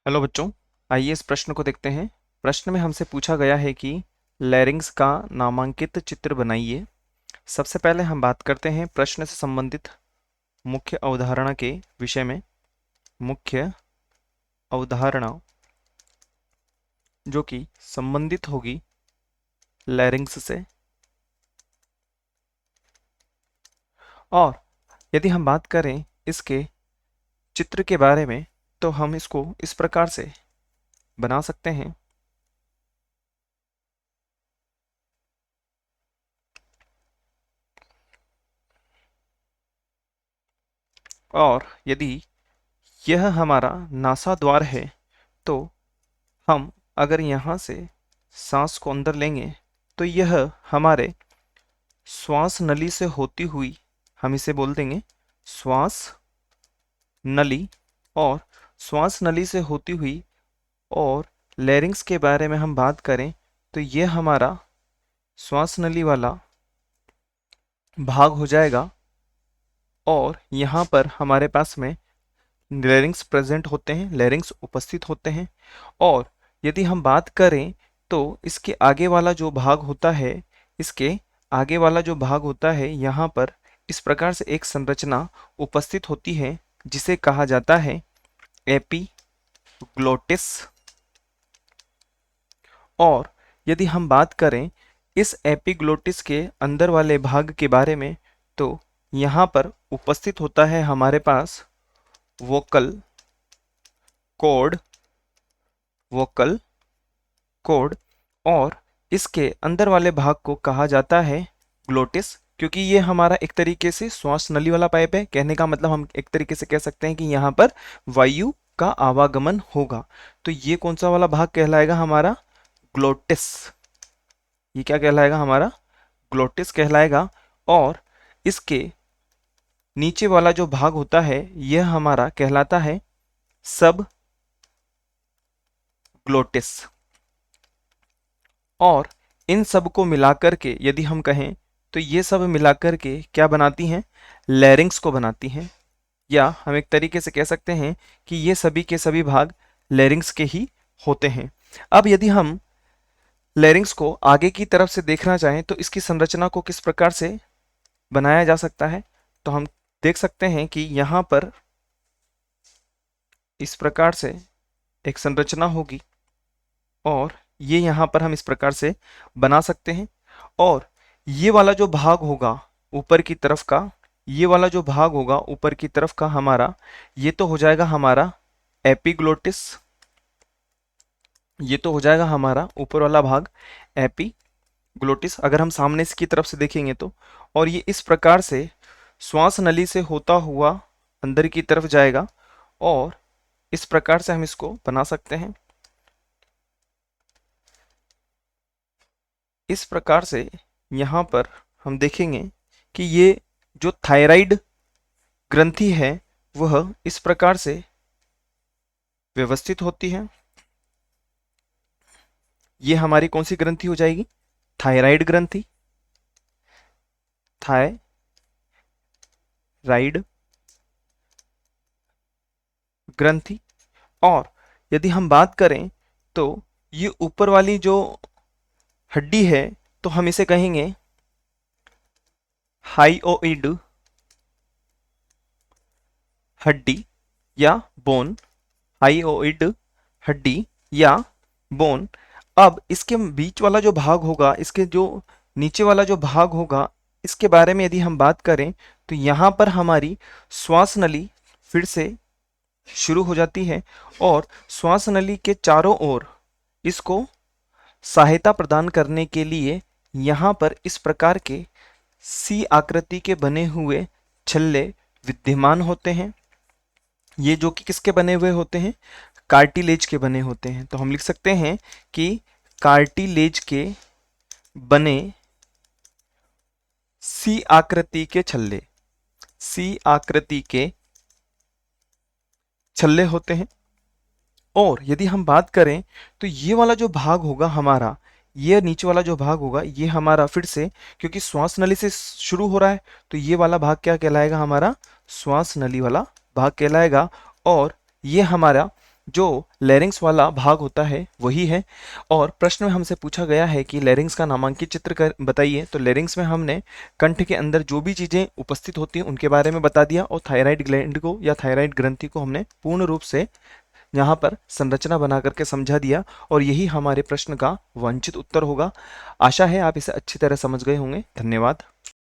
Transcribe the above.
Hello बच्चों, आइए इस प्रश्न को देखते हैं। प्रश्न में हमसे पूछा गया है कि लैरिंक्स का नामांकित चित्र बनाइए। सबसे पहले हम बात करते हैं प्रश्न से संबंधित मुख्य अवधारणा के विषय में। मुख्य अवधारणा जो कि संबंधित होगी लैरिंक्स से। और यदि हम बात करें इसके चित्र के बारे में तो हम इसको इस प्रकार से बना सकते हैं। और यदि यह हमारा नासा द्वार है तो हम अगर यहाँ से सांस को अंदर लेंगे तो यह हमारे श्वास नली से होती हुई, हम इसे बोल देंगे श्वास नली। और श्वास नली से होती हुई और लैरिंक्स के बारे में हम बात करें तो यह हमारा श्वास नली वाला भाग हो जाएगा। और यहाँ पर हमारे पास में लैरिंक्स प्रेजेंट होते हैं, लैरिंक्स उपस्थित होते हैं। और यदि हम बात करें तो इसके आगे वाला जो भाग होता है, इसके आगे वाला जो भाग होता है यहाँ पर इस प्रकार से एक संरचना उपस्थित होती है जिसे कहा जाता है एपिग्लोटिस। और यदि हम बात करें इस एपिग्लोटिस के अंदर वाले भाग के बारे में तो यहाँ पर उपस्थित होता है हमारे पास वोकल कॉर्ड, वोकल कॉर्ड। और इसके अंदर वाले भाग को कहा जाता है ग्लोटिस, क्योंकि ये हमारा एक तरीके से श्वास नली वाला पाइप है। कहने का मतलब हम एक तरीके से कह सकते हैं कि यहाँ पर वायु का आवागमन होगा। तो ये कौन सा वाला भाग कहलाएगा? हमारा ग्लोटिस। ये क्या कहलाएगा? हमारा ग्लोटिस कहलाएगा। और इसके नीचे वाला जो भाग होता है यह हमारा कहलाता है सब ग्लोटिस। और इन सब को मिलाकर के यदि हम कहें तो ये सब मिलाकर के क्या बनाती हैं? लैरिंक्स को बनाती हैं। या हम एक तरीके से कह सकते हैं कि ये सभी के सभी भाग लैरिंक्स के ही होते हैं। अब यदि हम लैरिंक्स को आगे की तरफ से देखना चाहें तो इसकी संरचना को किस प्रकार से बनाया जा सकता है, तो हम देख सकते हैं कि यहाँ पर इस प्रकार से एक संरचना होगी और ये यहाँ पर हम इस प्रकार से बना सकते हैं। और ये वाला जो भाग होगा ऊपर की तरफ का, ये वाला जो भाग होगा ऊपर की तरफ का हमारा, ये तो हो जाएगा हमारा एपिग्लोटिस। ये तो हो जाएगा हमारा ऊपर वाला भाग एपिग्लोटिस अगर हम सामने इसकी तरफ से देखेंगे तो। और ये इस प्रकार से श्वास नली से होता हुआ अंदर की तरफ जाएगा और इस प्रकार से हम इसको बना सकते हैं। इस प्रकार से यहाँ पर हम देखेंगे कि ये जो थायराइड ग्रंथि है वह इस प्रकार से व्यवस्थित होती है। ये हमारी कौन सी ग्रंथि हो जाएगी? थायराइड ग्रंथि। थायराइड ग्रंथि। और यदि हम बात करें तो ये ऊपर वाली जो हड्डी है तो हम इसे कहेंगे हाइओइड हड्डी या बोन। हाइओइड हड्डी या बोन। अब इसके बीच वाला जो भाग होगा, इसके जो नीचे वाला जो भाग होगा, इसके बारे में यदि हम बात करें तो यहाँ पर हमारी श्वास नली फिर से शुरू हो जाती है और श्वास नली के चारों ओर इसको सहायता प्रदान करने के लिए यहाँ पर इस प्रकार के सी आकृति के बने हुए छल्ले विद्यमान होते हैं। ये जो कि किसके बने हुए होते हैं? कार्टिलेज के बने होते हैं। तो हम लिख सकते हैं कि कार्टिलेज के बने सी आकृति के छल्ले, सी आकृति के छल्ले होते हैं। और यदि हम बात करें तो ये वाला जो भाग होगा हमारा, ये नीचे वाला जो भाग होगा ये हमारा फिर से, क्योंकि श्वास नली से शुरू हो रहा है तो ये वाला भाग क्या कहलाएगा? हमारा श्वास नली वाला भाग कहलाएगा। और ये हमारा जो लैरिंग्स वाला भाग होता है वही है। और प्रश्न में हमसे पूछा गया है कि लैरिंग्स का नामांकित चित्र कर बताइए। तो लैरिंग्स में हमने कंठ के अंदर जो भी चीज़ें उपस्थित होती हैं उनके बारे में बता दिया, और थायराइड ग्लैंड को या थायराइड ग्रंथि को हमने पूर्ण रूप से यहाँ पर संरचना बना करके समझा दिया, और यही हमारे प्रश्न का वांछित उत्तर होगा। आशा है आप इसे अच्छी तरह समझ गए होंगे। धन्यवाद।